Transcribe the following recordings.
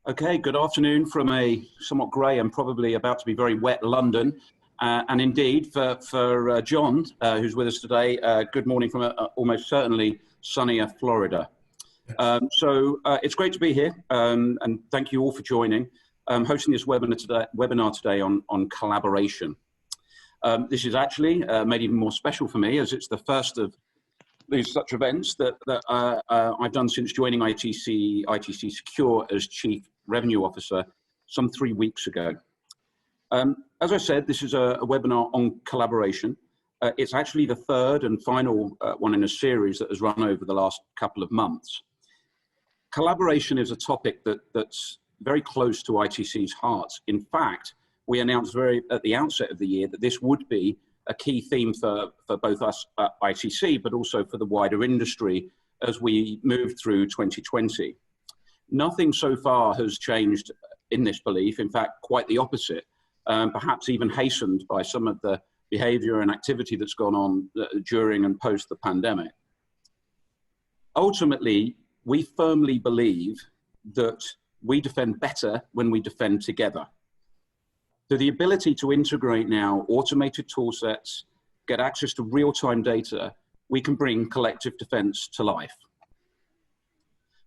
Okay, good afternoon from a somewhat grey and probably about to be very wet London. And indeed, for John, who's with us today, good morning from almost certainly sunnier Florida. It's great to be here, and thank you all for joining. I'm hosting this webinar today on collaboration. This is actually made even more special for me, as it's the first of these such events that I've done since joining ITC Secure as Chief Revenue Officer some 3 weeks ago. As I said, this is a webinar on collaboration. It's actually the third and final one in a series that has run over the last couple of months. Collaboration is a topic that's very close to ITC's heart. In fact, we announced at the outset of the year that this would be a key theme for both us at ITC, but also for the wider industry as we move through 2020. Nothing so far has changed in this belief. In fact, quite the opposite, perhaps even hastened by some of the behavior and activity that's gone on during and post the pandemic. Ultimately, we firmly believe that we defend better when we defend together. So the ability to integrate now automated tool sets, get access to real-time data, we can bring collective defense to life.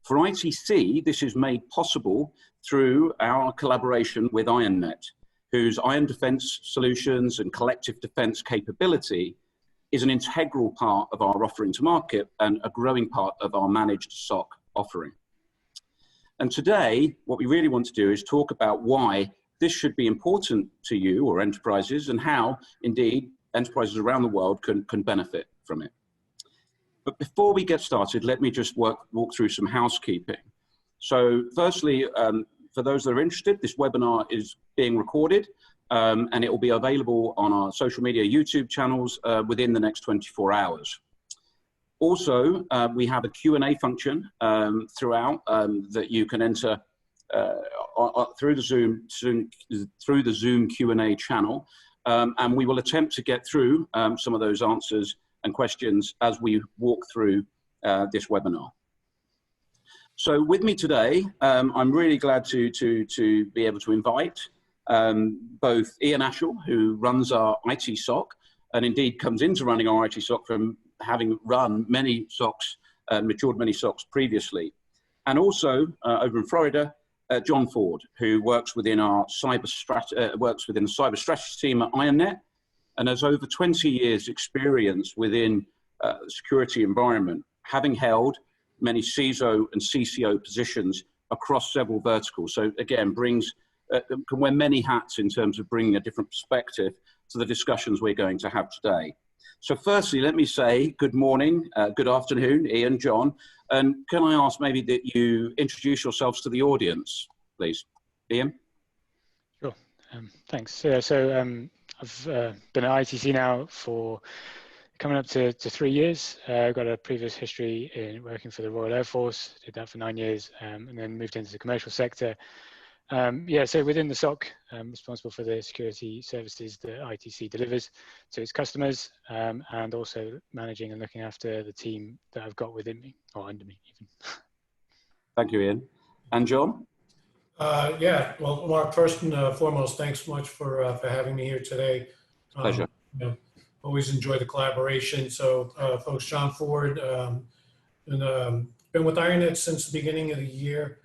For ITC, this is made possible through our collaboration with IronNet, whose Iron Defense solutions and collective defense capability is an integral part of our offering to market and a growing part of our managed SOC offering. And today, what we really want to do is talk about why this should be important to you or enterprises, and how, indeed, enterprises around the world can benefit from it. But before we get started, let me just walk through some housekeeping. So firstly, for those that are interested, this webinar is being recorded, and it will be available on our social media YouTube channels within the next 24 hours. Also, we have a Q&A function throughout that you can enter through the Zoom Q&A channel, and we will attempt to get through some of those answers and questions as we walk through this webinar. So with me today, I'm really glad to be able to invite both Iain Ashall, who runs our IT SOC, and indeed comes into running our IT SOC from having run many SOCs, matured many SOCs previously, and also over in Florida, John Ford, who works within our the cyber strategy team at IronNet, and has over 20 years experience within the security environment, having held many CISO and CCO positions across several verticals. So again, can wear many hats in terms of bringing a different perspective to the discussions we're going to have today. So firstly, let me say good morning, good afternoon, Iain, John, and can I ask maybe that you introduce yourselves to the audience, please? Iain? Sure, thanks. I've been at ITC now for coming up to 3 years. I've got a previous history in working for the Royal Air Force, did that for 9 years, and then moved into the commercial sector. So within the SOC, I'm responsible for the security services that ITC delivers to its customers, and also managing and looking after the team that I've got within me, or under me even. Thank you, Iain. And John? Well, Mark, first and foremost, thanks so much for having me here today. Pleasure. Always enjoy the collaboration. So, folks, John Ford, been with IronNet since the beginning of the year.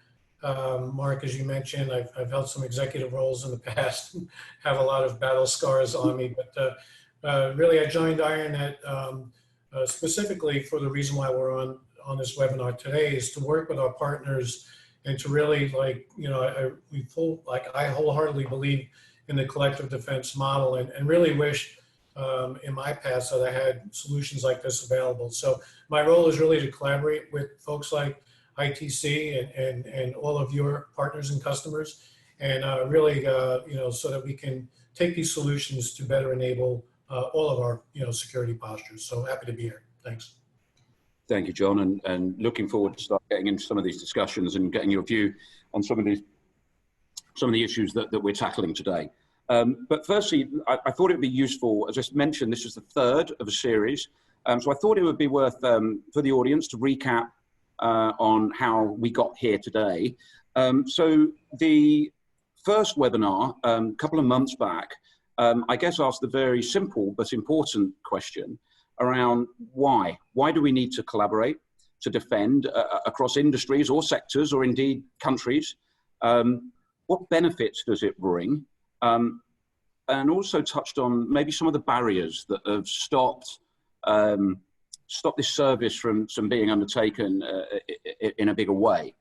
Mark, as you mentioned, I've held some executive roles in the past, have a lot of battle scars on me, but really I joined IronNet specifically for the reason why we're on this webinar today, is to work with our partners and to really, I wholeheartedly believe in the collective defense model, and really wish in my past that I had solutions like this available. So my role is really to collaborate with folks like ITC and all of your partners and customers, and really, so that we can take these solutions to better enable all of our, security postures. So happy to be here. Thanks. Thank you, John, and looking forward to start getting into some of these discussions and getting your view on some of the issues that we're tackling today. But firstly, I thought it would be useful, as I mentioned, this is the third of a series, so I thought it would be worth for the audience to recap on how we got here today. So the first webinar, a couple of months back, I guess asked the very simple but important question around why. Why do we need to collaborate to defend across industries or sectors or indeed countries? What benefits does it bring? And also touched on maybe some of the barriers that have stopped this service from being undertaken in a bigger way.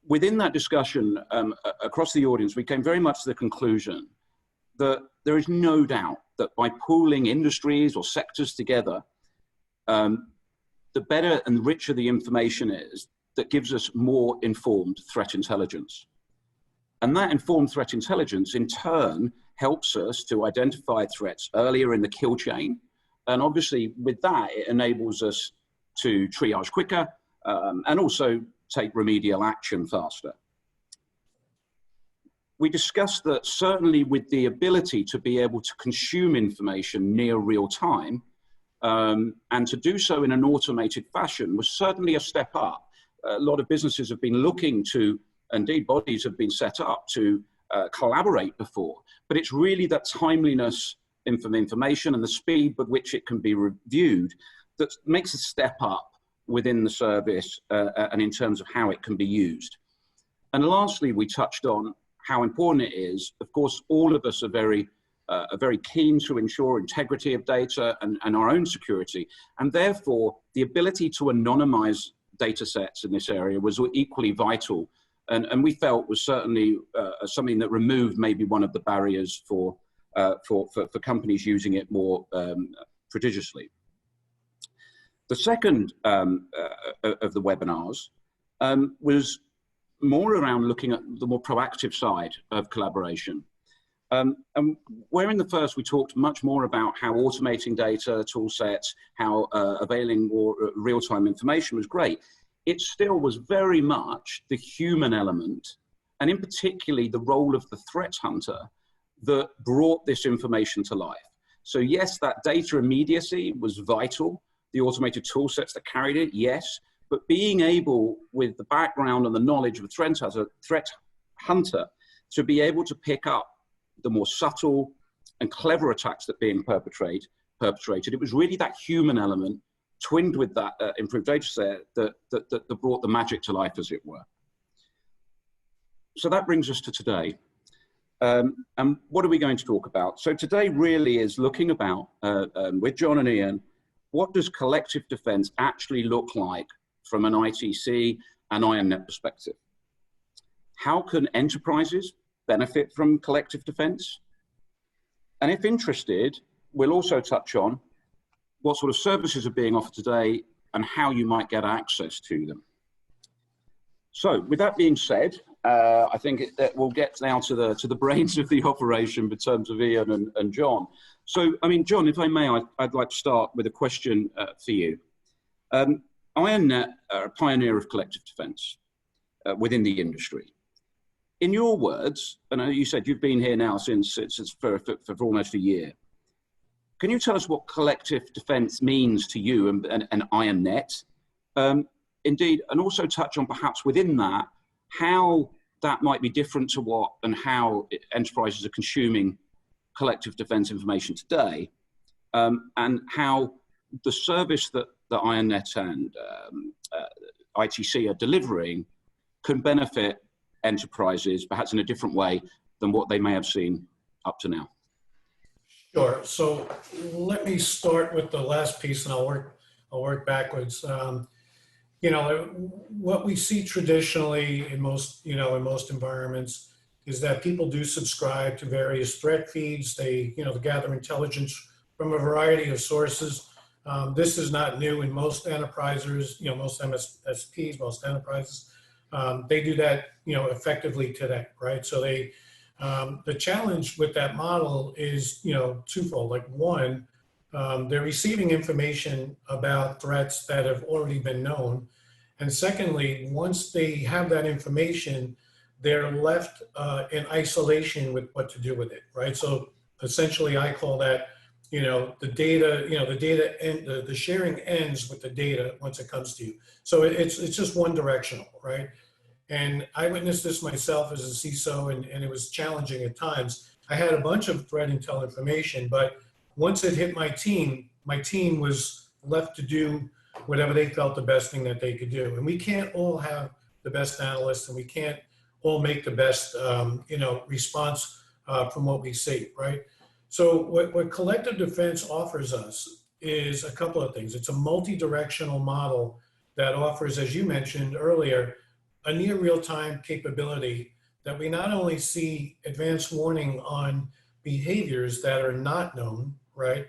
Within that discussion, across the audience, we came very much to the conclusion that there is no doubt that by pooling industries or sectors together, the better and richer the information is that gives us more informed threat intelligence. And that informed threat intelligence in turn helps us to identify threats earlier in the kill chain. And obviously with that, it enables us to triage quicker and also take remedial action faster. We discussed that certainly with the ability to be able to consume information near real time and to do so in an automated fashion was certainly a step up. A lot of businesses have been looking to, indeed bodies have been set up to collaborate before, but it's really that timeliness of information and the speed with which it can be reviewed that makes a step up within the service and in terms of how it can be used. And lastly, we touched on how important it is. Of course, all of us are very keen to ensure integrity of data and our own security, and therefore the ability to anonymize data sets in this area was equally vital, and we felt was certainly something that removed maybe one of the barriers for companies using it more prodigiously. The second of the webinars was more around looking at the more proactive side of collaboration. And where in the first we talked much more about how automating data, tool sets, how availing more real-time information was great, it still was very much the human element, and in particularly the role of the threat hunter that brought this information to life. So yes, that data immediacy was vital, the automated tool sets that carried it, yes, but being able, with the background and the knowledge of a threat hunter, to be able to pick up the more subtle and clever attacks that are being perpetrated, it was really that human element twinned with that improved data set that brought the magic to life, as it were. So that brings us to today. And what are we going to talk about? So today really is looking about, with John and Iain, what does collective defense actually look like from an ITC and IronNet perspective? How can enterprises benefit from collective defense? And if interested, we'll also touch on what sort of services are being offered today and how you might get access to them. So with that being said, I think that we'll get now to the brains of the operation in terms of Iain and John. So, I mean, John, if I may, I'd like to start with a question for you. IronNet are a pioneer of collective defense within the industry. In your words, and you said you've been here now since for almost a year. Can you tell us what collective defense means to you and IronNet? Indeed, and also touch on perhaps within that, how that might be different to what and how enterprises are consuming collective defense information today, and how the service that IronNet and ITC are delivering can benefit enterprises perhaps in a different way than what they may have seen up to now. Sure. So let me start with the last piece, and I'll work backwards. You know, what we see traditionally in most environments is that people do subscribe to various threat feeds. They gather intelligence from a variety of sources. This is not new in most enterprises, most MSPs, most enterprises. They do that, effectively today, right? So the challenge with that model is, twofold. Like one, they're receiving information about threats that have already been known. And secondly, once they have that information, they're left in isolation with what to do with it, right? So essentially I call that, the data, the sharing ends with the data once it comes to you. So it's just one directional, right? And I witnessed this myself as a CISO, and it was challenging at times. I had a bunch of threat intel information, but once it hit my team was left to do whatever they felt the best thing that they could do. And we can't all have the best analysts, and we can't all make the best response from what we see, right? So what collective defense offers us is a couple of things. It's a multi-directional model that offers, as you mentioned earlier, a near real-time capability that we not only see advanced warning on behaviors that are not known, right?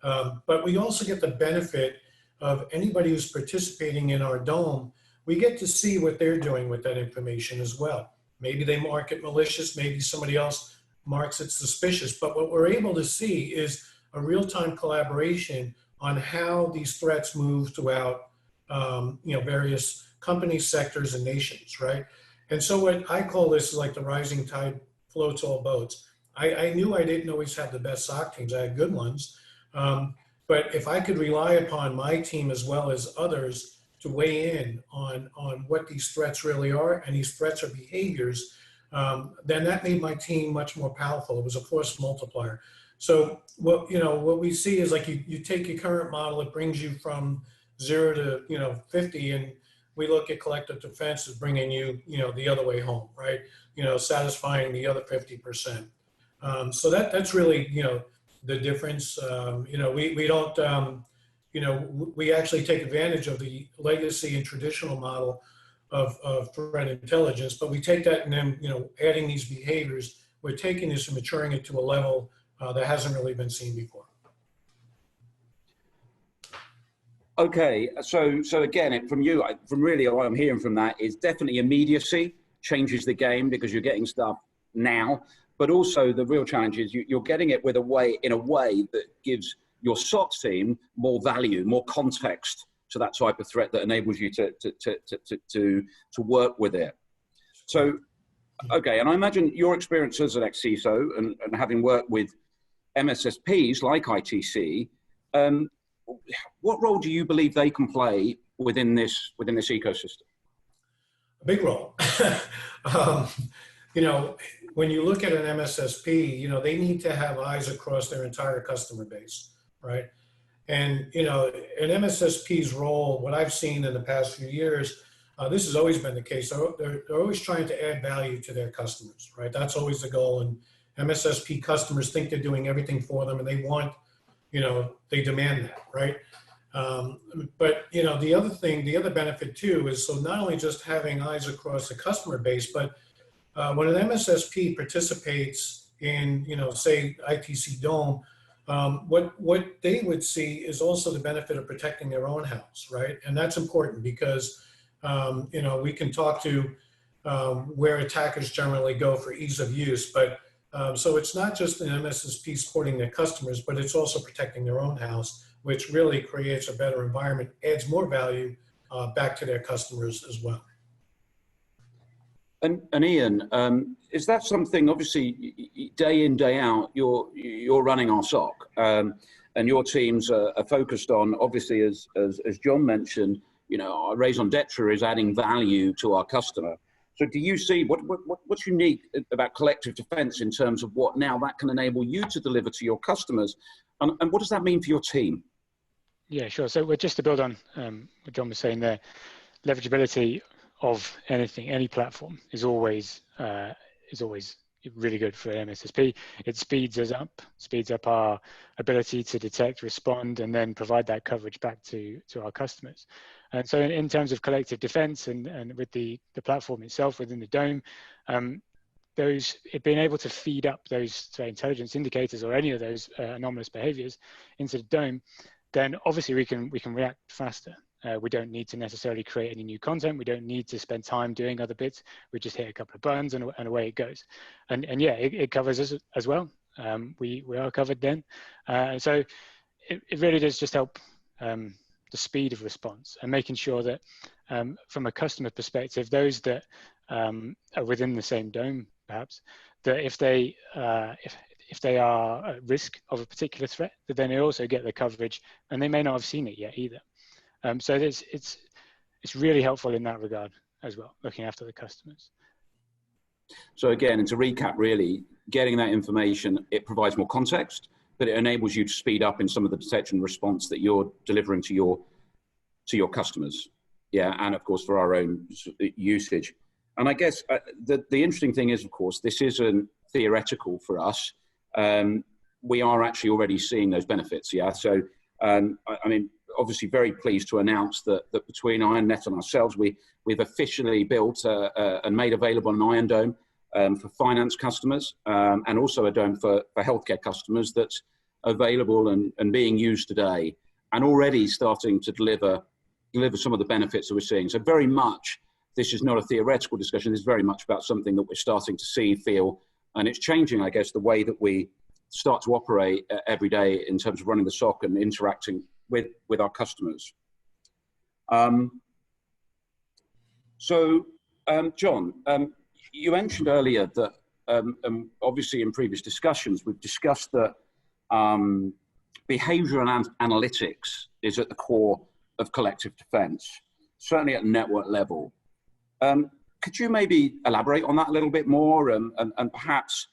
But we also get the benefit of anybody who's participating in our dome. We get to see what they're doing with that information as well. Maybe they mark it malicious, maybe somebody else marks it suspicious, but what we're able to see is a real-time collaboration on how these threats move throughout various companies, sectors, and nations, right? And so what I call this is like the rising tide floats all boats. I knew I didn't always have the best SOC teams. I had good ones. But if I could rely upon my team as well as others to weigh in on what these threats really are, and these threats are behaviors, then that made my team much more powerful. It was a force multiplier. So what we see is like you take your current model, it brings you from 0 to 50, and we look at collective defense as bringing you the other way home, right? Satisfying the other 50%. So that's really the difference. We don't we actually take advantage of the legacy and traditional model of threat intelligence, but we take that and then adding these behaviors, we're taking this and maturing it to a level that hasn't really been seen before. Okay, so again, from really what I'm hearing from that is definitely immediacy changes the game because you're getting stuff now, but also the real challenge is you're getting it in a way that gives your SOC team more value, more context to that type of threat that enables you to work with it. So, okay, and I imagine your experience as an ex-CISO and having worked with MSSPs like ITC, what role do you believe they can play within this ecosystem? A big role. When you look at an MSSP, they need to have eyes across their entire customer base, right? And an MSSP's role, what I've seen in the past few years, this has always been the case. They're always trying to add value to their customers, right? That's always the goal. And MSSP customers think they're doing everything for them, and they want, they demand that, right? But the other benefit too is, so not only just having eyes across the customer base, but when an MSSP participates in, say, ITC Dome, what they would see is also the benefit of protecting their own house, right? And that's important because, we can talk to where attackers generally go for ease of use, but so it's not just an MSSP supporting their customers, but it's also protecting their own house, which really creates a better environment, adds more value back to their customers as well. And Iain, is that something, obviously, day in, day out, you're running our SOC, and your teams are focused on, obviously, as John mentioned, our raison d'etre is adding value to our customer. So do you see, what's unique about collective defense in terms of what now that can enable you to deliver to your customers? And what does that mean for your team? Yeah, sure. So we're just to build on what John was saying there, leverageability of any platform is always really good for an MSSP. It speeds up our ability to detect, respond, and then provide that coverage back to our customers. And so in terms of collective defense and with the platform itself within the dome, being able to feed up those intelligence indicators or any of those anomalous behaviors into the dome, then obviously we can react faster. We don't need to necessarily create any new content. We don't need to spend time doing other bits. We just hit a couple of buttons and away it goes. And yeah, it covers us as well. We are covered then. So it really does just help the speed of response and making sure that from a customer perspective, those that are within the same dome, perhaps, that if they are at risk of a particular threat, that then they also get the coverage, and they may not have seen it yet either. So it's really helpful in that regard. as well, looking after the customers. So again, and to recap, really, getting that information, it provides more context, but it enables you to speed up in some of the detection and response that you're delivering to your customers. Yeah, and of course for our own usage. And I guess the interesting thing is, of course, this isn't theoretical for us. We are actually already seeing those benefits. Yeah, so I mean, obviously very pleased to announce that between IronNet and ourselves, we've officially built and made available an Iron Dome for finance customers, and also a dome for healthcare customers that's available and being used today, and already starting to deliver some of the benefits that we're seeing. So very much, this is not a theoretical discussion. This is very much about something that we're starting to see, feel, and it's changing, I guess, the way that we start to operate every day in terms of running the SOC and interacting with our customers. John, you mentioned earlier that obviously in previous discussions, we've discussed that behavioral analytics is at the core of collective defense, certainly at network level. Could you maybe elaborate on that a little bit more and perhaps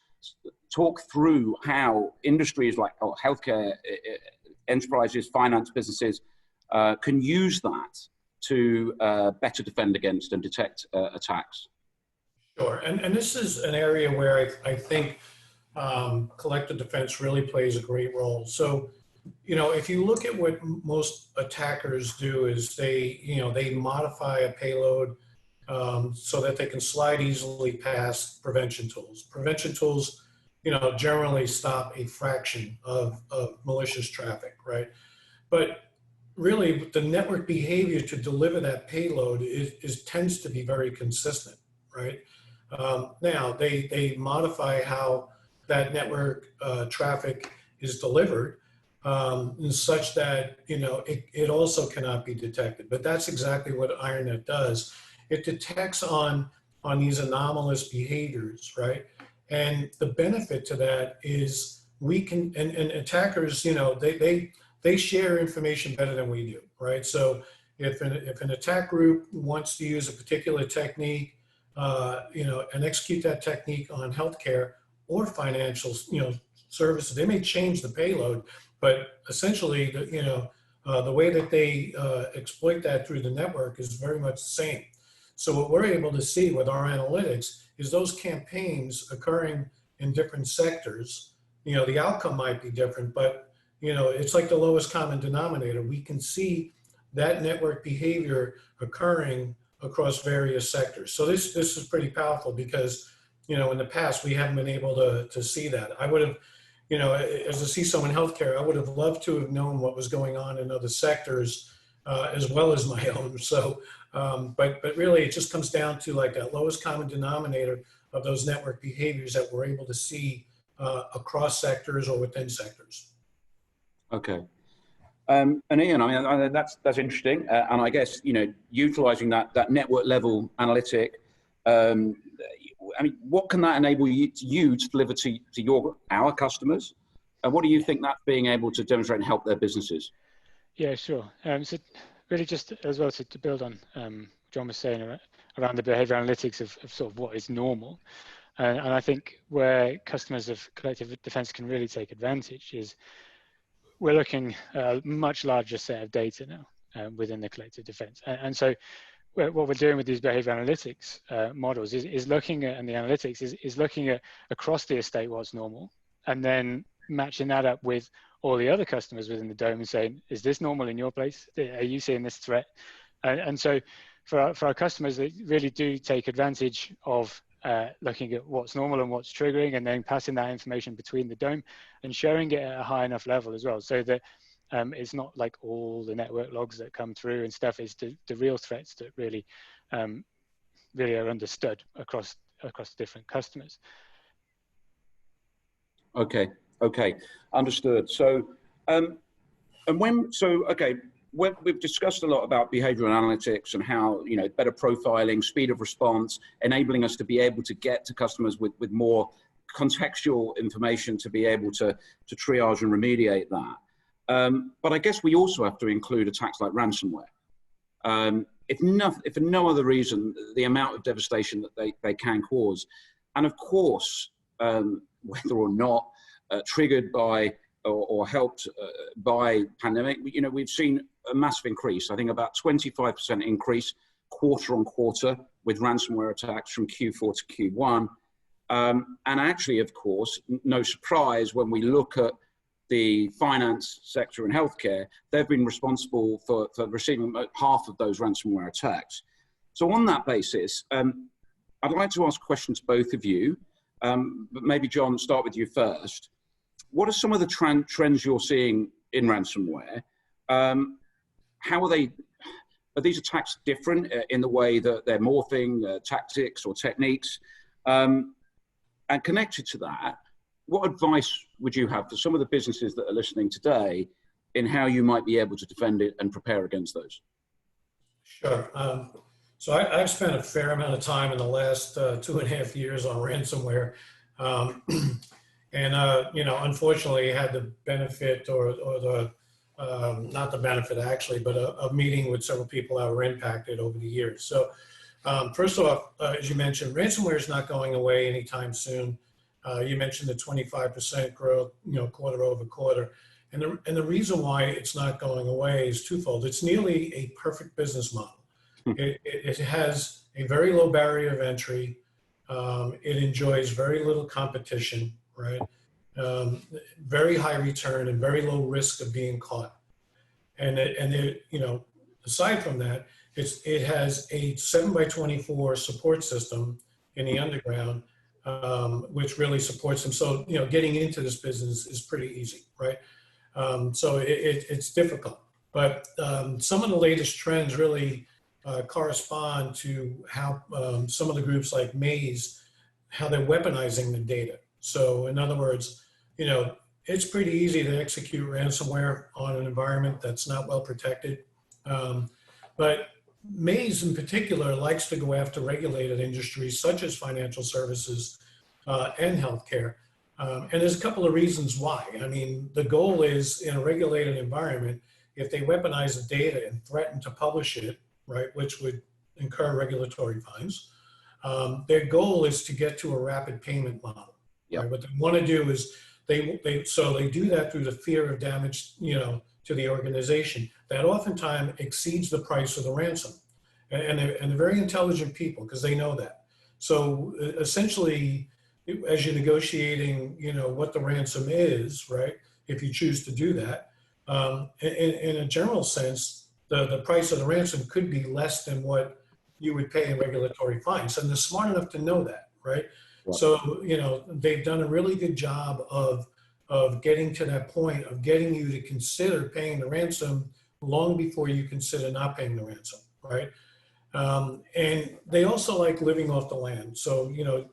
talk through how industries like healthcare, enterprises, finance businesses can use that to better defend against and detect attacks? Sure, and this is an area where I think collective defense really plays a great role. So, if you look at what most attackers do is they modify a payload so that they can slide easily past prevention tools. Prevention tools, generally stop a fraction of malicious traffic, right? But really, the network behavior to deliver that payload tends to be very consistent, right? Now, they modify how that network traffic is delivered such that, it also cannot be detected. But that's exactly what IronNet does. It detects on these anomalous behaviors, right? And the benefit to that is we can, and attackers, they share information better than we do, right? So if an attack group wants to use a particular technique, and execute that technique on healthcare or financial, services, they may change the payload, but essentially, the way that they exploit that through the network is very much the same. So what we're able to see with our analytics is those campaigns occurring in different sectors. The outcome might be different, but it's like the lowest common denominator. We can see that network behavior occurring across various sectors. So this is pretty powerful because, in the past, we haven't been able to see that. I would have, as a CISO in healthcare, I would have loved to have known what was going on in other sectors as well as my own. So, but really it just comes down to like that lowest common denominator of those network behaviors that we're able to see across sectors or within sectors. Okay. And Iain, I mean, that's interesting. And I guess, utilizing that network level analytic, I mean, what can that enable you to deliver to our customers? And what do you think that's being able to demonstrate and help their businesses? Yeah, sure. So really just as well to build on John was saying around the behavior analytics of sort of what is normal. And I think where customers of collective defense can really take advantage is we're looking at a much larger set of data now within the collective defense. And so what we're doing with these behavior analytics models is looking at, and the analytics is looking at across the estate what's normal, and then matching that up with all the other customers within the dome and saying, is this normal in your place? Are you seeing this threat? And so for our customers, they really do take advantage of looking at what's normal and what's triggering, and then passing that information between the dome and sharing it at a high enough level as well, so that it's not like all the network logs that come through and stuff. Is the real threats that really really are understood across different customers. Okay, understood. So, we've discussed a lot about behavioral analytics and how, better profiling, speed of response, enabling us to be able to get to customers with more contextual information to be able to triage and remediate that. But I guess we also have to include attacks like ransomware. if for no other reason, the amount of devastation that they can cause. And of course, whether or not triggered by or helped by pandemic, you know, we've seen a massive increase. I think about 25% increase quarter on quarter with ransomware attacks from Q4 to Q1. And actually, of course, no surprise when we look at the finance sector and healthcare, they've been responsible for receiving half of those ransomware attacks. So on that basis, I'd like to ask questions to both of you, but maybe John, start with you first. What are some of the trends you're seeing in ransomware? How are these attacks different in the way that they're morphing tactics or techniques? And connected to that, what advice would you have for some of the businesses that are listening today in how you might be able to defend it and prepare against those? Sure. So I've spent a fair amount of time in the last 2.5 years on ransomware. You know, unfortunately, I had the benefit or the, not the benefit actually, but of meeting with several people that were impacted over the years. So first off, as you mentioned, ransomware is not going away anytime soon. You mentioned the 25% growth, you know, quarter over quarter. And the reason why it's not going away is twofold. It's nearly a perfect business model. It has a very low barrier of entry. It enjoys very little competition, right? Very high return and very low risk of being caught. And you know, aside from that, it has a 7x24 support system in the underground, which really supports them. So, you know, getting into this business is pretty easy, right? So it's difficult, but some of the latest trends really correspond to how some of the groups like Maze, how they're weaponizing the data. So in other words, you know, it's pretty easy to execute ransomware on an environment that's not well protected. But Maze in particular likes to go after regulated industries such as financial services and healthcare. And there's a couple of reasons why. I mean, the goal is in a regulated environment, if they weaponize the data and threaten to publish it, right, which would incur regulatory fines, their goal is to get to a rapid payment model. Yep. Right? What they want to do is they do that through the fear of damage, you know, to the organization that oftentimes exceeds the price of the ransom. And they're very intelligent people because they know that. So essentially, as you're negotiating, you know, what the ransom is, right, if you choose to do that, in a general sense, the price of the ransom could be less than what you would pay in regulatory fines. And they're smart enough to know that, right? Wow. So, you know, they've done a really good job of getting to that point of getting you to consider paying the ransom long before you consider not paying the ransom, right? And they also like living off the land. So, you know,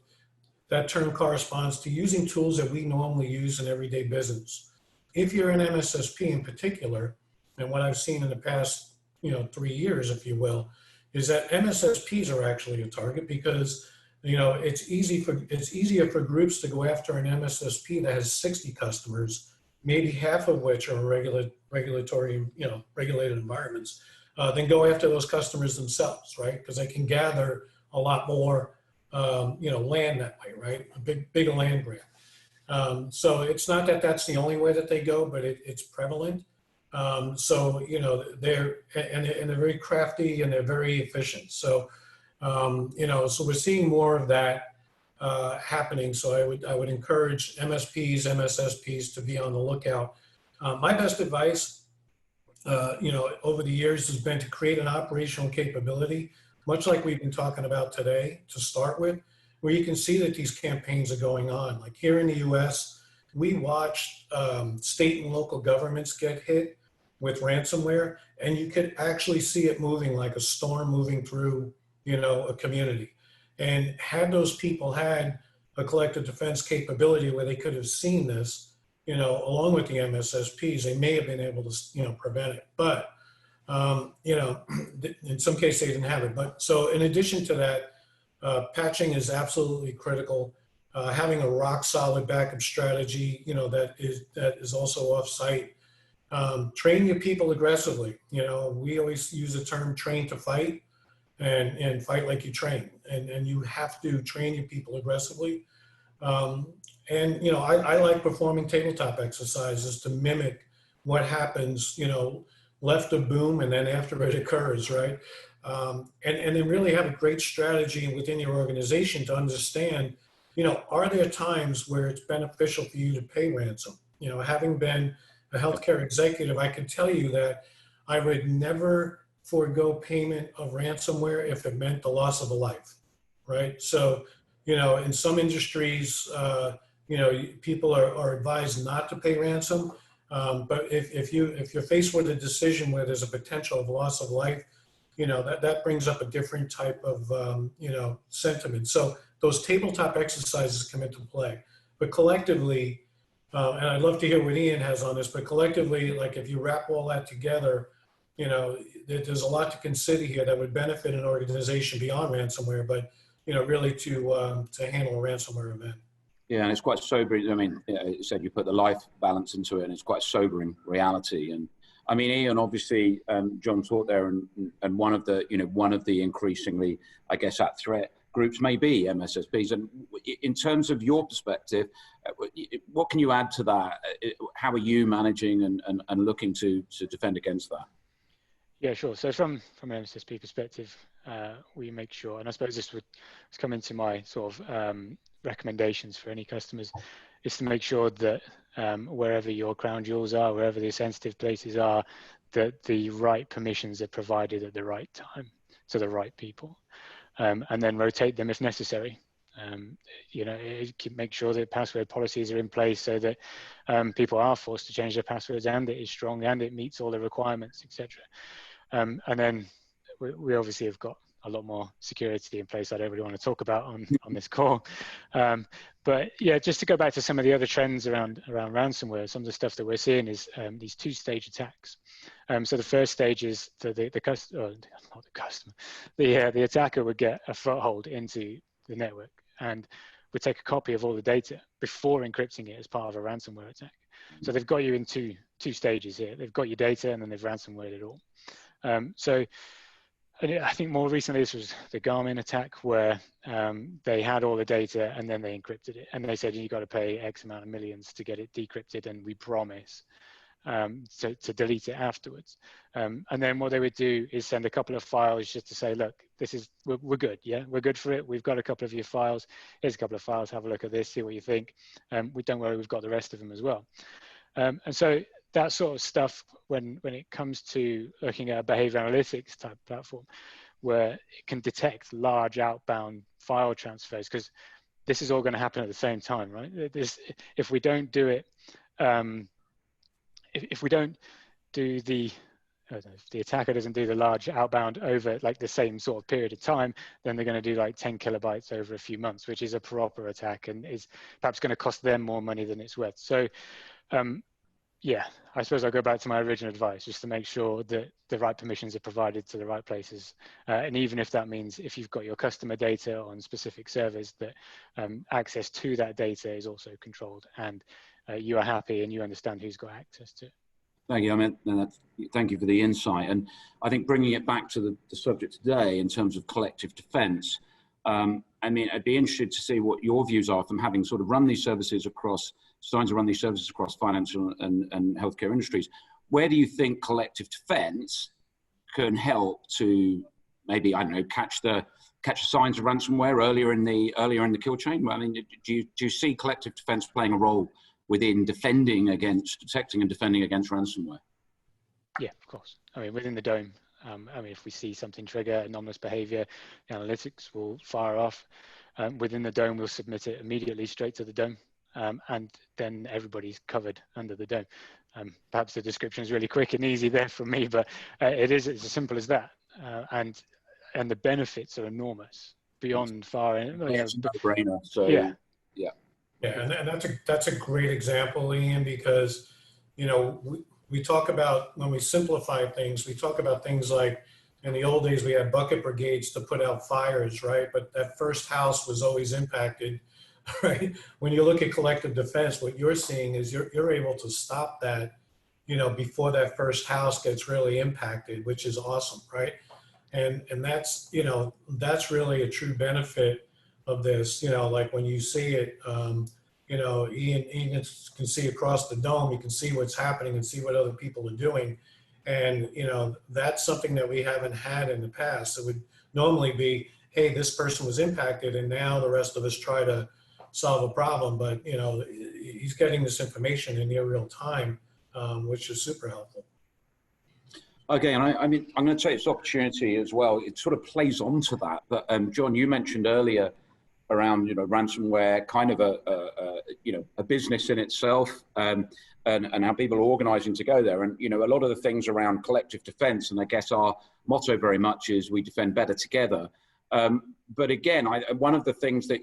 that term corresponds to using tools that we normally use in everyday business. If you're an MSSP in particular, and what I've seen in the past, you know, 3 years, if you will, is that MSSPs are actually a target because, you know, it's easier for groups to go after an MSSP that has 60 customers, maybe half of which are regulatory, you know, regulated environments, than go after those customers themselves, right? Because they can gather a lot more, you know, land that way, right? A bigger land grab. So it's not that that's the only way that they go, but it's prevalent. So, you know, they're very crafty and they're very efficient. So, you know, so we're seeing more of that happening. So I would encourage MSPs, MSSPs to be on the lookout. My best advice, you know, over the years has been to create an operational capability, much like we've been talking about today to start with, where you can see that these campaigns are going on. Like here in the US, we watched state and local governments get hit with ransomware, and you could actually see it moving like a storm moving through, you know, a community. And had those people had a collective defense capability where they could have seen this, you know, along with the MSSPs, they may have been able to, you know, prevent it. But, you know, in some cases they didn't have it. But so in addition to that, patching is absolutely critical. Having a rock solid backup strategy, you know, that is also off-site. Train your people aggressively. You know, we always use the term train to fight. and fight like you train. And you have to train your people aggressively. And, you know, I like performing tabletop exercises to mimic what happens, you know, left of boom and then after it occurs, right? And then really have a great strategy within your organization to understand, you know, are there times where it's beneficial for you to pay ransom? You know, having been a healthcare executive, I can tell you that I would never forego payment of ransomware if it meant the loss of a life, right? So, you know, in some industries, you know, people are advised not to pay ransom. But if you're faced with a decision where there's a potential of loss of life, you know, that brings up a different type of, you know, sentiment. So those tabletop exercises come into play. But collectively, and I'd love to hear what Iain has on this, but collectively, like if you wrap all that together, you know, there's a lot to consider here that would benefit an organization beyond ransomware, but, you know, really to handle a ransomware event. Yeah, and it's quite sobering. I mean, you said you put the life balance into it, and it's quite a sobering reality. And I mean, Iain, obviously, John taught there, and one of the, you know, one of the increasingly, I guess, at threat groups may be MSSPs. And in terms of your perspective, what can you add to that? How are you managing and looking to defend against that? Yeah, sure. So from an MSSP perspective, we make sure, and I suppose this would come into my sort of recommendations for any customers, is to make sure that wherever your crown jewels are, wherever the sensitive places are, that the right permissions are provided at the right time to the right people, and then rotate them if necessary. You know, make sure that password policies are in place so that people are forced to change their passwords, and it is strong and it meets all the requirements, etc. And then we obviously have got a lot more security in place I don't really want to talk about on this call. But yeah, just to go back to some of the other trends around ransomware, some of the stuff that we're seeing is these two-stage attacks. So the first stage is the attacker would get a foothold into the network and would take a copy of all the data before encrypting it as part of a ransomware attack. So they've got you in two stages here. They've got your data and then they've ransomwared it all. So I think more recently this was the Garmin attack, where they had all the data and then they encrypted it, and they said you got to pay X amount of millions to get it decrypted, and we promise to delete it afterwards. And then what they would do is send a couple of files just to say, look, this is we're good, yeah, we're good for it. We've got a couple of your files. Here's a couple of files. Have a look at this. See what you think. We don't worry, we've got the rest of them as well. And so that sort of stuff, when it comes to looking at a behavior analytics type platform, where it can detect large outbound file transfers, because this is all going to happen at the same time, right? If we don't do it, if we don't do if the attacker doesn't do the large outbound over like the same sort of period of time, then they're going to do like 10 kilobytes over a few months, which is a proper attack and is perhaps going to cost them more money than it's worth. So yeah, I suppose I'll go back to my original advice, just to make sure that the right permissions are provided to the right places. And even if that means if you've got your customer data on specific servers, that access to that data is also controlled, and you are happy and you understand who's got access to it. Thank you. I mean, thank you for the insight. And I think bringing it back to the subject today in terms of collective defense, I mean, I'd be interested to see what your views are from having sort of run these services across, starting to run these services across financial and healthcare industries. Where do you think collective defense can help to maybe, I don't know, catch the signs of ransomware earlier in the kill chain? I mean, do you see collective defense playing a role within detecting and defending against ransomware? Yeah, of course. I mean, within the dome, I mean, if we see something trigger anomalous behavior, the analytics will fire off. Within the dome, we'll submit it immediately straight to the dome, and then everybody's covered under the dome. Perhaps the description is really quick and easy there for me, but it's as simple as that. And the benefits are enormous beyond far. It's a no-brainer. So yeah. Yeah, and that's a great example, Iain, because, you know, we talk about, when we simplify things, we talk about things like, in the old days, we had bucket brigades to put out fires, right? But that first house was always impacted, right? When you look at collective defense, what you're seeing is you're able to stop that, you know, before that first house gets really impacted, which is awesome, right? And that's, you know, that's really a true benefit of this. You know, like when you see it, you know, Iain can see across the dome, you can see what's happening and see what other people are doing. And, you know, that's something that we haven't had in the past. It would normally be, hey, this person was impacted and now the rest of us try to solve a problem. But, you know, he's getting this information in near real time, which is super helpful. Okay, and I mean, I'm going to take this opportunity as well. It sort of plays onto that. But John, you mentioned earlier around, you know, ransomware, kind of you know, a business in itself, and how people are organising to go there. And, you know, a lot of the things around collective defence, and I guess our motto very much is we defend better together. But again, one of the things that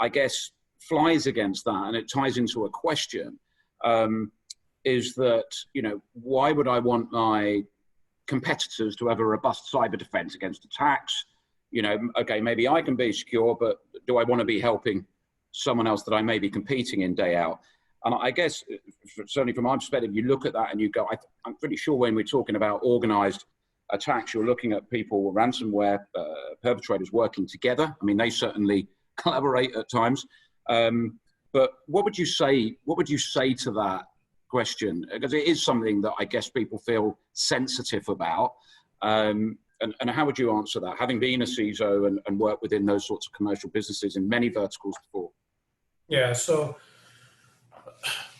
I guess flies against that, and it ties into a question, is that, you know, why would I want my competitors to have a robust cyber defense against attacks? You know, okay, maybe I can be secure, but do I want to be helping someone else that I may be competing in day out? And I guess, certainly from my perspective, you look at that and you go, I'm pretty sure when we're talking about organized attacks, you're looking at people, ransomware perpetrators working together. I mean, they certainly collaborate at times. But what would you say to that question? Because it is something that I guess people feel sensitive about. And how would you answer that, having been a CISO and worked within those sorts of commercial businesses in many verticals before? Yeah, so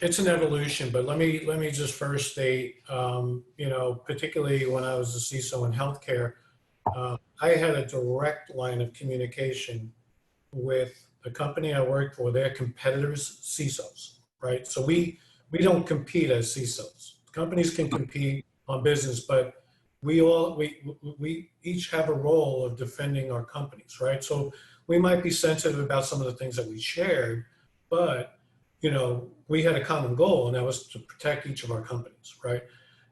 it's an evolution, but let me just first state, you know, particularly when I was a CISO in healthcare, I had a direct line of communication with the company I worked for, their competitors, CISOs, right? So we don't compete as CISOs. Companies can compete on business, but we each have a role of defending our companies, right? So we might be sensitive about some of the things that we shared, but, you know, we had a common goal, and that was to protect each of our companies, right?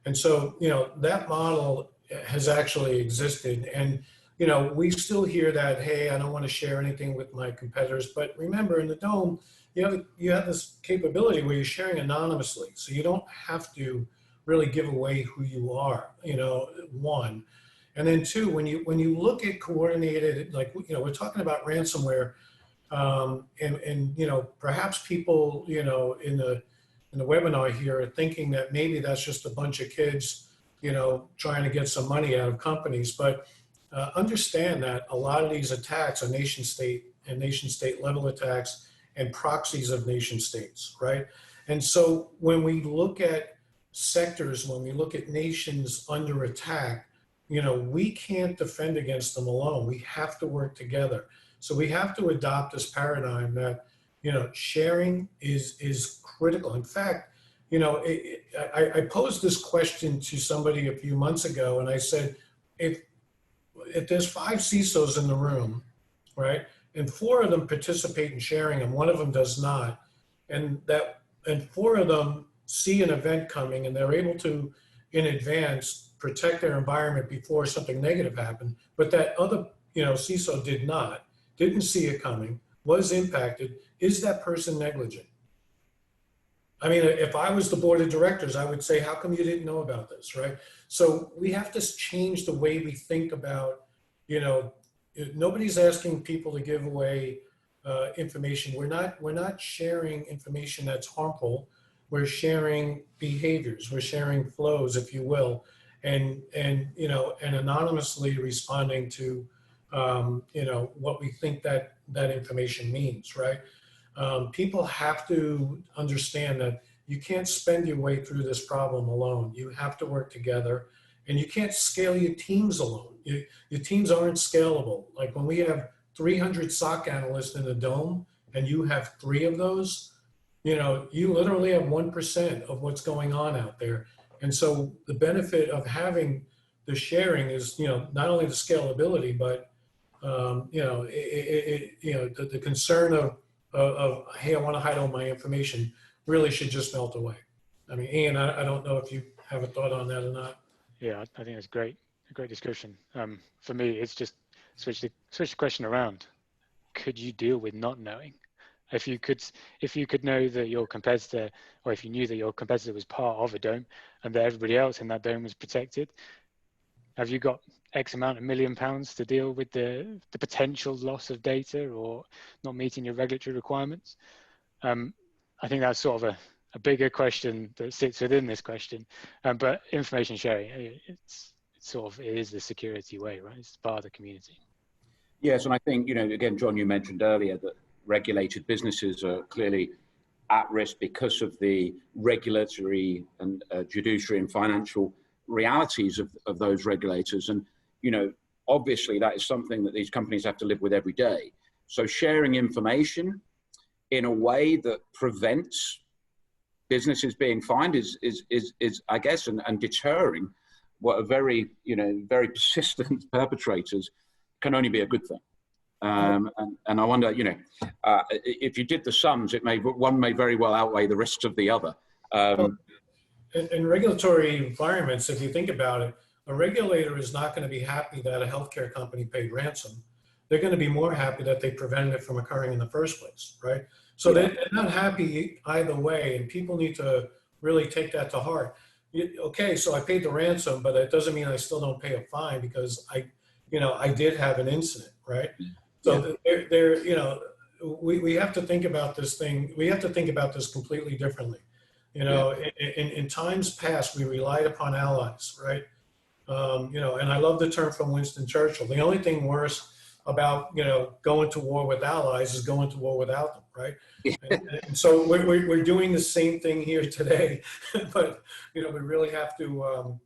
And so, you know, that model has actually existed. And, you know, we still hear that, hey, I don't want to share anything with my competitors. But remember, in the Dome, you have this capability where you're sharing anonymously. So you don't have to really give away who you are, you know, one. And then two, when you look at coordinated, like, you know, we're talking about ransomware, and you know, perhaps people, you know, in the webinar here are thinking that maybe that's just a bunch of kids, you know, trying to get some money out of companies. But understand that a lot of these attacks are nation state and nation state level attacks and proxies of nation states, right? And so when we look at sectors, when we look at nations under attack, you know, we can't defend against them alone. We have to work together. So we have to adopt this paradigm that, you know, sharing is critical. In fact, you know, I posed this question to somebody a few months ago, and I said, if there's 5 CISOs in the room, right, and 4 of them participate in sharing, and 1 of them does not, and 4 of them see an event coming, and they're able to, in advance, protect their environment before something negative happened, but that other, you know, CISO didn't see it coming, was impacted, is that person negligent? I mean, if I was the board of directors, I would say, how come you didn't know about this, right? So we have to change the way we think about, you know, nobody's asking people to give away information. We're not sharing information that's harmful. We're sharing behaviors. We're sharing flows, if you will, and you know, and anonymously responding to you know, what we think that information means, right? People have to understand that you can't spend your way through this problem alone. You have to work together, and you can't scale your teams alone. Your teams aren't scalable. Like when we have 300 SOC analysts in the Dome, and you have 3 of those, you know, you literally have 1% of what's going on out there. And so the benefit of having the sharing is, you know, not only the scalability, but you know, you know, the concern of hey, I want to hide all my information really should just melt away. I mean, Iain, I don't know if you have a thought on that or not. Yeah, I think it's great. A great description. For me, it's just switch the question around. Could you deal with not knowing? If you could know that your competitor, or if you knew that your competitor was part of a dome and that everybody else in that dome was protected, have you got X amount of £1 million to deal with the potential loss of data or not meeting your regulatory requirements? I think that's sort of a bigger question that sits within this question. But information sharing, it is the security way, right? It's part of the community. Yes, and I think, again, John, you mentioned earlier that regulated businesses are clearly at risk because of the regulatory and judiciary and financial realities of those regulators. And, obviously that is something that these companies have to live with every day. So sharing information in a way that prevents businesses being fined is I guess, and deterring what are very persistent perpetrators can only be a good thing. And I wonder, if you did the sums, one may very well outweigh the risks of the other. In regulatory environments, if you think about it, a regulator is not going to be happy that a healthcare company paid ransom. They're going to be more happy that they prevented it from occurring in the first place, right? So they're not happy either way, and people need to really take that to heart. Okay, so I paid the ransom, but that doesn't mean I still don't pay a fine because I did have an incident, right? So we have to think about this thing. We have to think about this completely differently. In times past, we relied upon allies, right? And I love the term from Winston Churchill. The only thing worse about, going to war with allies is going to war without them, right? And so we're doing the same thing here today, but, we really have to,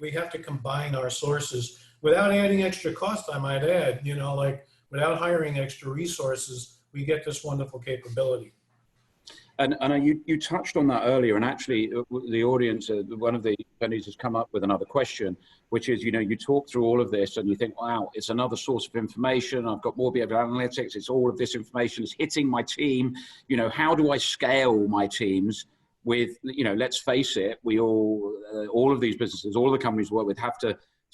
we have to combine our sources without adding extra cost, I might add, like without hiring extra resources, we get this wonderful capability. And you touched on that earlier, and actually the audience, one of the attendees has come up with another question, which is, you talk through all of this and you think, wow, it's another source of information. I've got more behavioral analytics. It's all of this information is hitting my team. How do I scale my teams with, let's face it, we all of these businesses, all of the companies we work with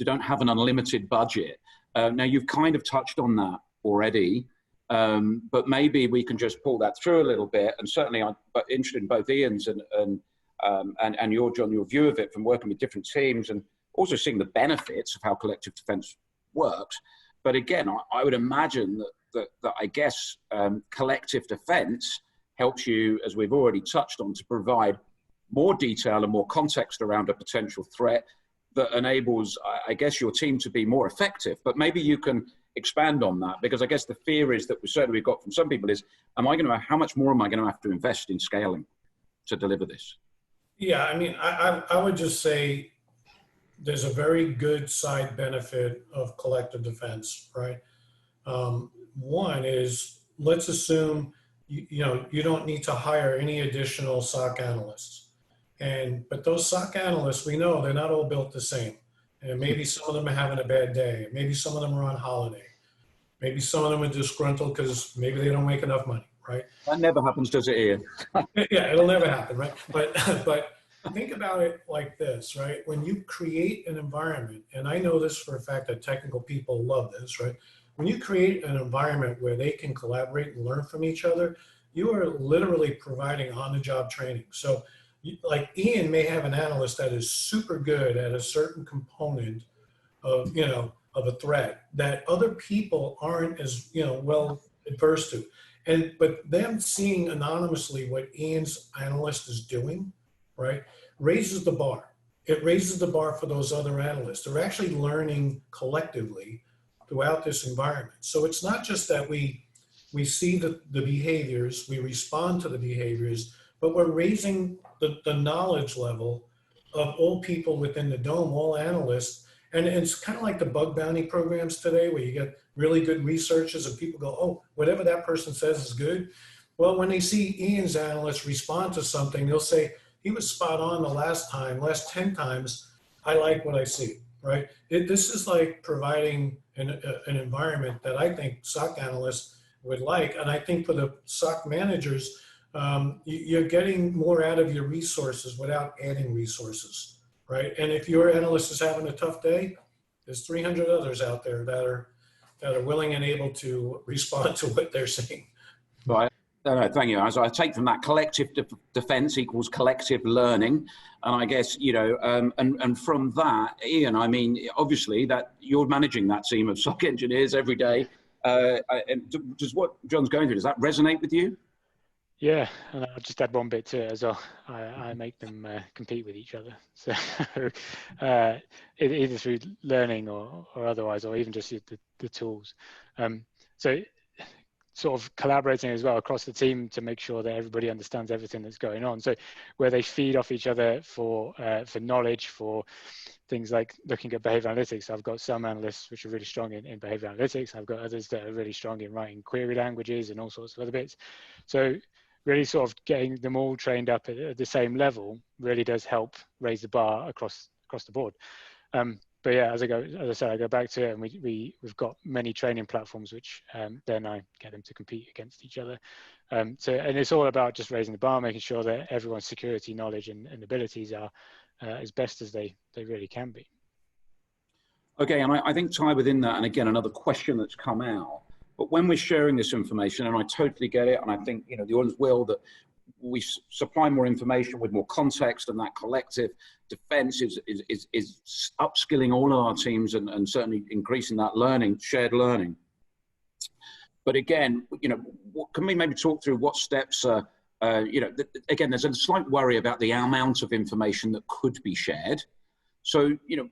don't have an unlimited budget. Now you've kind of touched on that already. But maybe we can just pull that through a little bit, and certainly I'm interested in both Ian's and your, John, your view of it from working with different teams and also seeing the benefits of how collective defense works. But again, I would imagine that I guess collective defense helps you, as we've already touched on, to provide more detail and more context around a potential threat that enables, I guess, your team to be more effective. But maybe you can expand on that, because I guess the fear is that we've got from some people is, how much more am I going to have to invest in scaling to deliver this? Yeah, I would just say there's a very good side benefit of collective defense, right? One is, let's assume, you don't need to hire any additional SOC analysts. But those SOC analysts, we know they're not all built the same. And maybe some of them are having a bad day. Maybe some of them are on holiday. Maybe some of them are disgruntled because maybe they don't make enough money, right? That never happens, does it, Ian? Yeah, it'll never happen, right? But think about it like this, right? When you create an environment, and I know this for a fact that technical people love this, right? When you create an environment where they can collaborate and learn from each other, you are literally providing on-the-job training. So like Ian may have an analyst that is super good at a certain component of, of a threat that other people aren't as, well adverse to. But them seeing anonymously what Ian's analyst is doing, right, raises the bar. It raises the bar for those other analysts. They're actually learning collectively throughout this environment. So it's not just that we see the behaviors, we respond to the behaviors, but we're raising the knowledge level of all people within the dome, all analysts. And it's kind of like the bug bounty programs today, where you get really good researchers and people go, oh, whatever that person says is good. Well, when they see Ian's analyst respond to something, they'll say, he was spot on the last 10 times, I like what I see, right? This is like providing an environment that I think SOC analysts would like. And I think for the SOC managers, you're getting more out of your resources without adding resources. Right, and if your analyst is having a tough day, there's 300 others out there that are willing and able to respond to what they're saying. Right. No, thank you. As I take from that, collective defense equals collective learning. And I guess, you know, and from that, Iain, I mean, obviously that you're managing that team of SOC engineers every day. And does what John's going through, does that resonate with you? Yeah, and I'll just add one bit to it as well. I make them compete with each other. So either through learning or otherwise, or even just the tools. So sort of collaborating as well across the team to make sure that everybody understands everything that's going on. So where they feed off each other for knowledge, for things like looking at behavior analytics. I've got some analysts which are really strong in behavior analytics. I've got others that are really strong in writing query languages and all sorts of other bits. So really sort of getting them all trained up at the same level really does help raise the bar across the board. But yeah, as I said, I go back to it, and we've got many training platforms which then I get them to compete against each other. And it's all about just raising the bar, making sure that everyone's security knowledge and abilities are as best as they really can be. Okay, and I think tied within that, and again, another question that's come out, but when we're sharing this information, and I totally get it, and I think, you know, the audience will, that we supply more information with more context, and that collective defense is upskilling all of our teams and certainly increasing that learning, shared learning. But again, you know, can we maybe talk through what steps you know, again, there's a slight worry about the amount of information that could be shared. So, you know,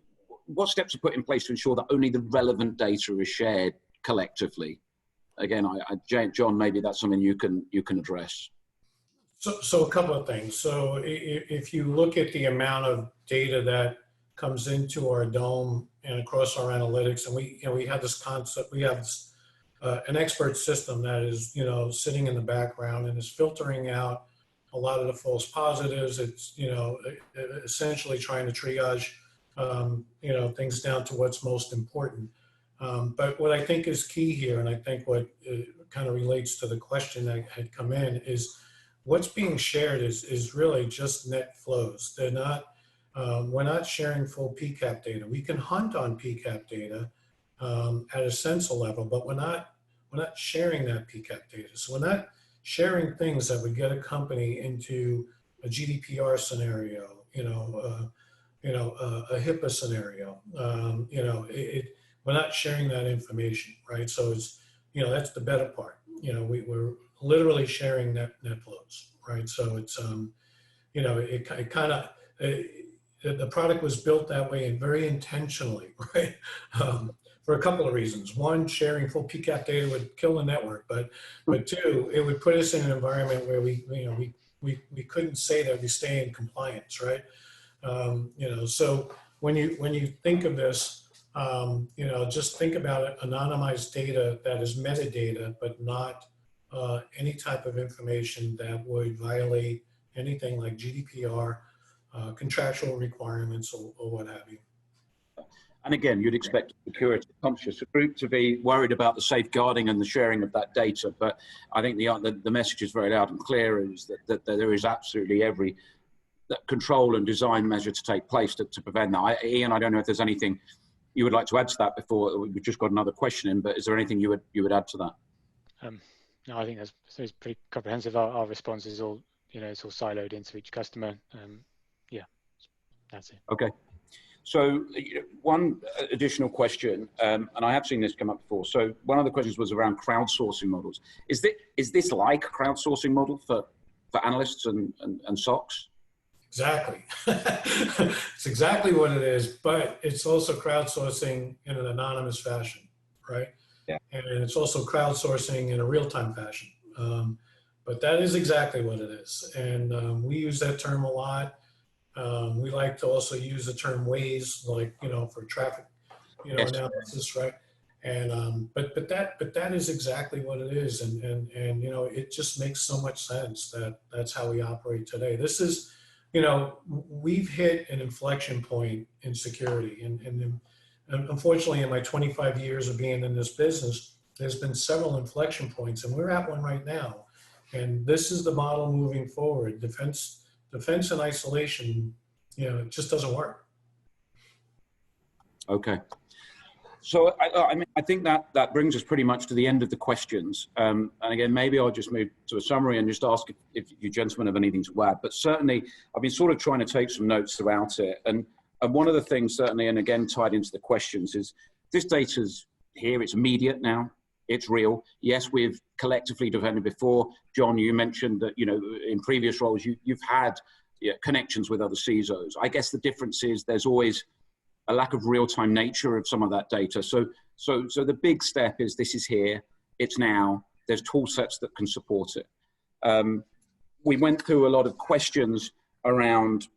what steps are put in place to ensure that only the relevant data is shared collectively? Again, John, maybe that's something you can address. So a couple of things. So if you look at the amount of data that comes into our dome and across our analytics, and we have this concept, we have this, an expert system that is, you know, sitting in the background and is filtering out a lot of the false positives. It's, you know, essentially trying to triage, you know, things down to what's most important. But what I think is key here, and I think what kind of relates to the question that had come in, is what's being shared is really just net flows. They're not, we're not sharing full PCAP data. We can hunt on PCAP data at a sensor level, but we're not sharing that PCAP data. So we're not sharing things that would get a company into a GDPR scenario, you know, a HIPAA scenario. You know, we're not sharing that information, right? So it's, you know, that's the better part. You know, we're literally sharing net flows, right? So it's, you know, it kind of, the product was built that way and very intentionally, right? For a couple of reasons. One, sharing full PCAP data would kill the network, but two, it would put us in an environment where we couldn't say that we stay in compliance, right? You know, so when you think of this, you know, just think about anonymized data that is metadata, but not any type of information that would violate anything like GDPR, contractual requirements, or what have you. And again, you'd expect a security conscious group to be worried about the safeguarding and the sharing of that data. But I think the message is very loud and clear, is that there is absolutely every control and design measure to take place to prevent that. Iain, I don't know if there's anything you would like to add to that before we've just got another question in, but is there anything you would add to that? No, I think that's pretty comprehensive. Our response is all, you know, it's all siloed into each customer. Yeah, that's it. Okay. So one additional question, and I have seen this come up before. So one of the questions was around crowdsourcing models. Is this like a crowdsourcing model for analysts and SOCs? Exactly. It's exactly what it is, but it's also crowdsourcing in an anonymous fashion, right? Yeah. And it's also crowdsourcing in a real-time fashion. But that is exactly what it is. And we use that term a lot. We like to also use the term Waze, like, you know, for traffic, you know, analysis, right? And but that is exactly what it is, and you know, it just makes so much sense that that's how we operate today. This is, you know, we've hit an inflection point in security, and unfortunately, in my 25 years of being in this business, there's been several inflection points, and we're at one right now. And this is the model moving forward. Defense and isolation, you know, it just doesn't work. Okay. So I think that brings us pretty much to the end of the questions. And again, maybe I'll just move to a summary and just ask if you gentlemen have anything to add. But certainly, I've been sort of trying to take some notes throughout it. And one of the things certainly, and again, tied into the questions, is this data's here, it's immediate now, it's real. Yes, we've collectively defended before. John, you mentioned that, in previous roles, you've had connections with other CISOs. I guess the difference is there's always a lack of real-time nature of some of that data. So the big step is this is here, it's now, there's tool sets that can support it. We went through a lot of questions around,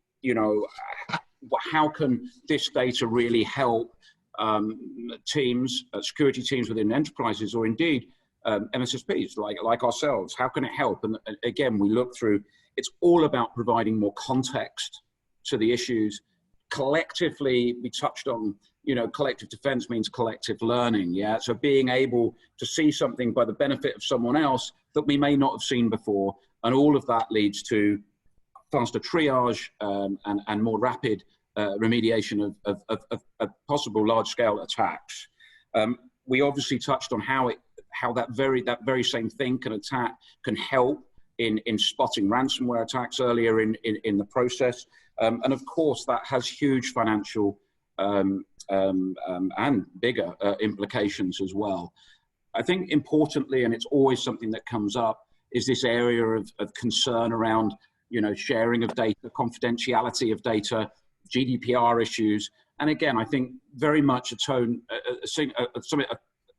how can this data really help teams, security teams within enterprises, or indeed MSSPs like ourselves? How can it help? And again, we look through, it's all about providing more context to the issues. Collectively, we touched on, collective defense means collective learning, yeah? So being able to see something by the benefit of someone else that we may not have seen before, and all of that leads to faster triage and more rapid remediation of possible large-scale attacks. We obviously touched on how that very same thing can help in spotting ransomware attacks earlier in the process. And of course, that has huge financial and bigger implications as well. I think importantly, and it's always something that comes up, is this area of concern around, sharing of data, confidentiality of data, GDPR issues. And again, I think very much something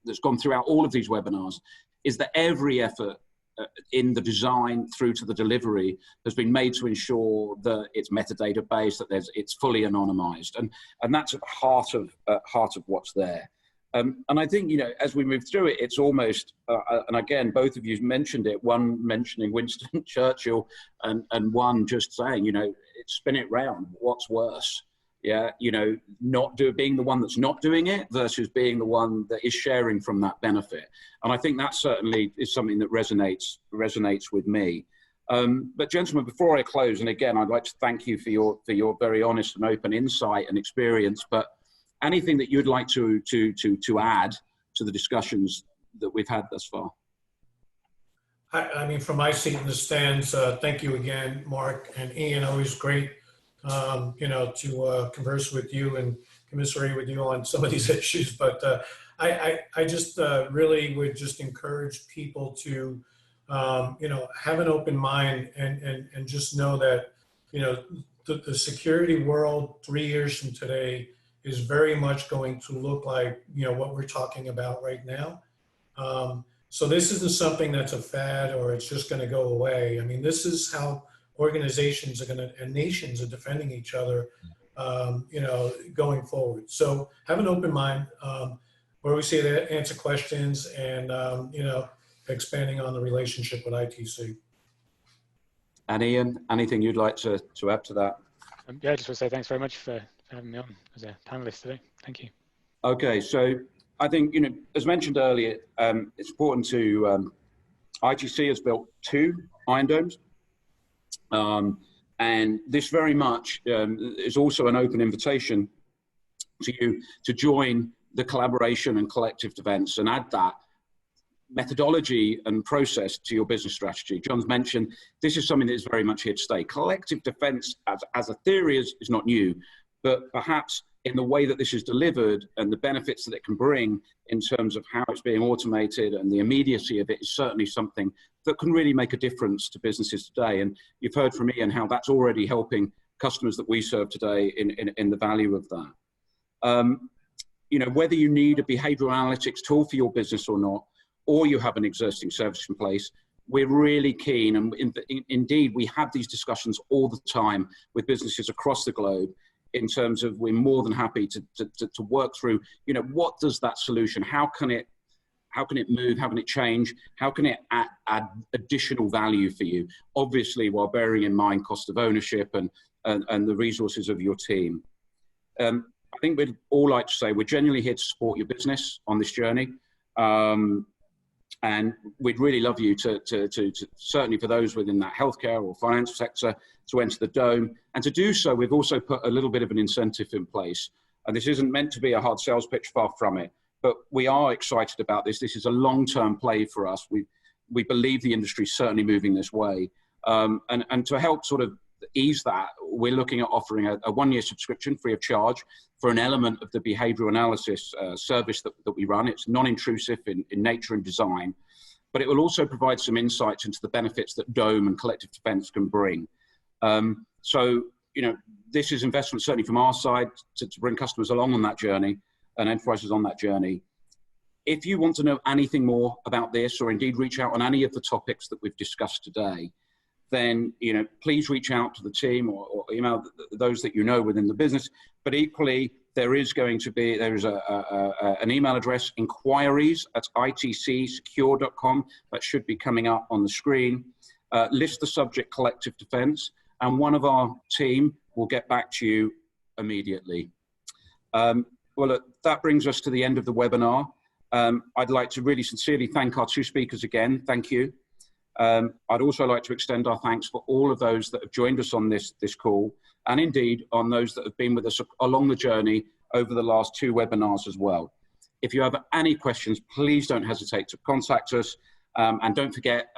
that's gone throughout all of these webinars is that every effort in the design through to the delivery has been made to ensure that it's metadata based, that it's fully anonymized, and that's at the heart of what's there. And I think, as we move through it, it's almost, and again, both of you mentioned it, one mentioning Winston Churchill and one just saying, spin it round, what's worse? Yeah, being the one that's not doing it versus being the one that is sharing from that benefit. And I think that certainly is something that resonates with me. But gentlemen, before I close, and again, I'd like to thank you for your very honest and open insight and experience, but anything that you'd like to add to the discussions that we've had thus far? I mean, from my seat in the stands, thank you again, Mark and Ian. Always great, to converse with you and commiserate with you on some of these issues. But I just really would just encourage people to, have an open mind and just know that, the security world 3 years from today is very much going to look like, what we're talking about right now. So this isn't something that's a fad or it's just going to go away. I mean, this is how organizations and nations are defending each other, going forward. So have an open mind, where we say to answer questions and, expanding on the relationship with ITC. And Ian, anything you'd like to add to that? Yeah, I just want to say thanks very much for having me on as a panelist today. Thank you. Okay, so I think, as mentioned earlier, it's important to, ITC has built 2 Iron Domes. And this very much is also an open invitation to you to join the collaboration and collective defense and add that methodology and process to your business strategy. John's mentioned this is something that is very much here to stay. Collective defense as a theory is not new, but perhaps in the way that this is delivered and the benefits that it can bring in terms of how it's being automated and the immediacy of it is certainly something that can really make a difference to businesses today. And you've heard from Ian how that's already helping customers that we serve today in the value of that. Whether you need a behavioral analytics tool for your business or not, or you have an existing service in place, we're really keen, and indeed we have these discussions all the time with businesses across the globe in terms of we're more than happy to work through, what does that solution, how can it move, how can it change, how can it add additional value for you, obviously while bearing in mind cost of ownership and the resources of your team. I think we'd all like to say we're genuinely here to support your business on this journey. And we'd really love you to certainly for those within that healthcare or finance sector to enter the Dome. And to do so, we've also put a little bit of an incentive in place. And this isn't meant to be a hard sales pitch, far from it. but we are excited about this. This is a long-term play for us. We believe the industry is certainly moving this way. And to help sort of ease that, we're looking at offering a one-year subscription free of charge for an element of the behavioral analysis service that we run. It's non-intrusive in nature and design, but it will also provide some insights into the benefits that DOME and collective defense can bring. So, you know, this is investment certainly from our side to bring customers along on that journey and enterprises on that journey. If you want to know anything more about this, or indeed reach out on any of the topics that we've discussed today, then, you know, please reach out to the team or email those that you know within the business. But equally, there is an email address, inquiries@itcsecure.com, that should be coming up on the screen. List the subject collective defense, and one of our team will get back to you immediately. Well, that brings us to the end of the webinar. I'd like to really sincerely thank our two speakers again. Thank you. I'd also like to extend our thanks for all of those that have joined us on this call, and indeed on those that have been with us along the journey over the last two webinars as well. If you have any questions, please don't hesitate to contact us. And don't forget,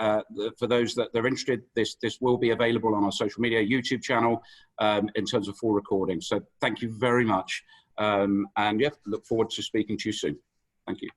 for those that are interested, this will be available on our social media, YouTube channel, in terms of full recording. So thank you very much. And yeah, look forward to speaking to you soon. Thank you.